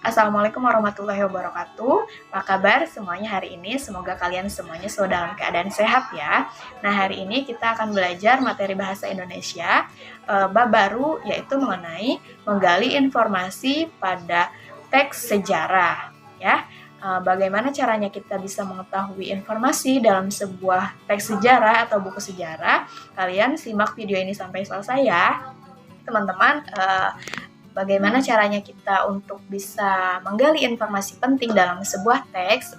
Assalamualaikum warahmatullahi wabarakatuh. Apa kabar semuanya hari ini? Semoga kalian semuanya selalu dalam keadaan sehat ya. Nah, hari ini kita akan belajar materi bahasa Indonesia bab baru, yaitu mengenai menggali informasi pada teks sejarah ya. Bagaimana caranya kita bisa mengetahui informasi dalam sebuah teks sejarah atau buku sejarah? Kalian simak video ini sampai selesai ya. Teman-teman, bagaimana caranya kita untuk bisa menggali informasi penting dalam sebuah teks?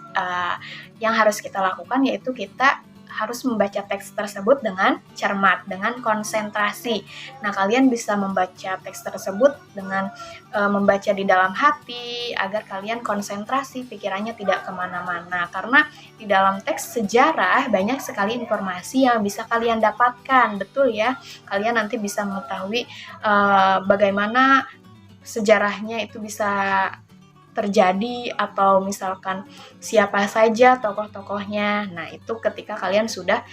Yang harus kita lakukan yaitu kita harus membaca teks tersebut dengan cermat, dengan konsentrasi. Nah, kalian bisa membaca teks tersebut dengan membaca di dalam hati, agar kalian konsentrasi, pikirannya tidak kemana-mana. Karena di dalam teks sejarah banyak sekali informasi yang bisa kalian dapatkan, betul ya? Kalian nanti bisa mengetahui bagaimana sejarahnya itu bisa terjadi, atau misalkan siapa saja tokoh-tokohnya. Nah, itu ketika kalian sudah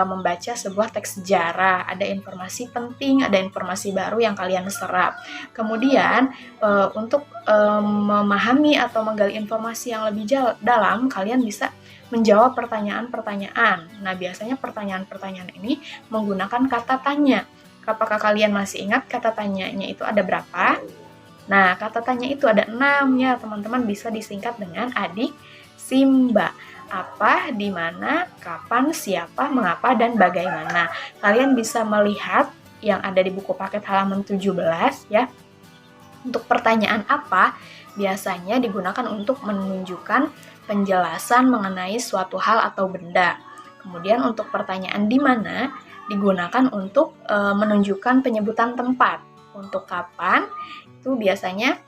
membaca sebuah teks sejarah, ada informasi penting, ada informasi baru yang kalian serap. Kemudian untuk memahami atau menggali informasi yang lebih dalam, kalian bisa menjawab pertanyaan-pertanyaan. Nah, biasanya pertanyaan-pertanyaan ini menggunakan kata tanya. Apakah kalian masih ingat kata tanyanya itu ada berapa? Nah, kata tanya itu ada 6 ya, teman-teman, bisa disingkat dengan adik Simba. Apa, di mana, kapan, siapa, mengapa, dan bagaimana. Kalian bisa melihat yang ada di buku paket halaman 17 ya. Untuk pertanyaan apa, biasanya digunakan untuk menunjukkan penjelasan mengenai suatu hal atau benda. Kemudian untuk pertanyaan di mana, digunakan untuk menunjukkan penyebutan tempat. Untuk kapan, itu biasanya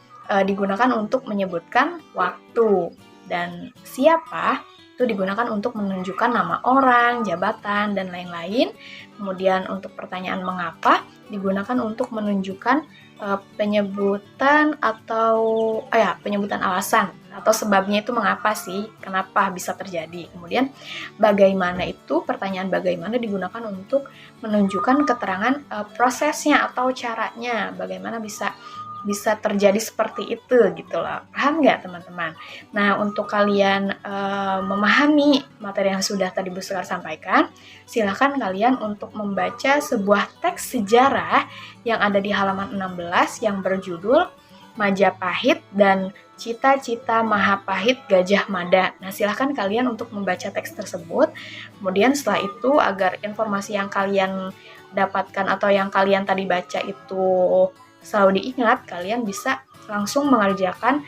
digunakan untuk menyebutkan waktu. Dan siapa, itu digunakan untuk menunjukkan nama orang, jabatan, dan lain-lain. Kemudian untuk pertanyaan mengapa, digunakan untuk menunjukkan penyebutan atau penyebutan alasan atau sebabnya itu mengapa sih, kenapa bisa terjadi. Kemudian bagaimana, itu pertanyaan bagaimana digunakan untuk menunjukkan keterangan prosesnya atau caranya, bagaimana bisa terjadi seperti itu gitu loh. Paham nggak teman-teman? Nah, untuk kalian memahami materi yang sudah tadi Bu Sekar sampaikan, silakan kalian untuk membaca sebuah teks sejarah yang ada di halaman 16 yang berjudul Majapahit dan Cita-Cita Mahapahit Gajah Mada. Nah, silakan kalian untuk membaca teks tersebut. Kemudian setelah itu, agar informasi yang kalian dapatkan atau yang kalian tadi baca itu selalu diingat, kalian bisa langsung mengerjakan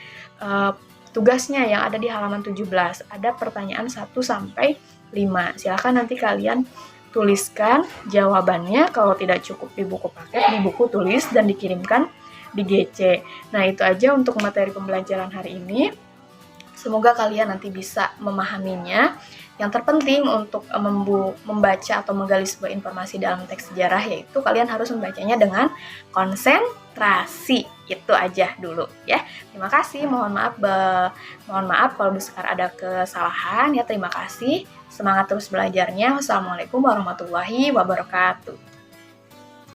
tugasnya yang ada di halaman 17. Ada pertanyaan 1 sampai 5. Silakan nanti kalian tuliskan jawabannya, kalau tidak cukup di buku paket, di buku tulis dan dikirimkan di GC. Nah, itu aja untuk materi pembelajaran hari ini. Semoga kalian nanti bisa memahaminya. Yang terpenting untuk membaca atau menggali sebuah informasi dalam teks sejarah, yaitu kalian harus membacanya dengan konsentrasi. Itu aja dulu ya. Terima kasih. Mohon maaf kalau Bu Sekar ada kesalahan ya. Terima kasih. Semangat terus belajarnya. Wassalamualaikum warahmatullahi wabarakatuh.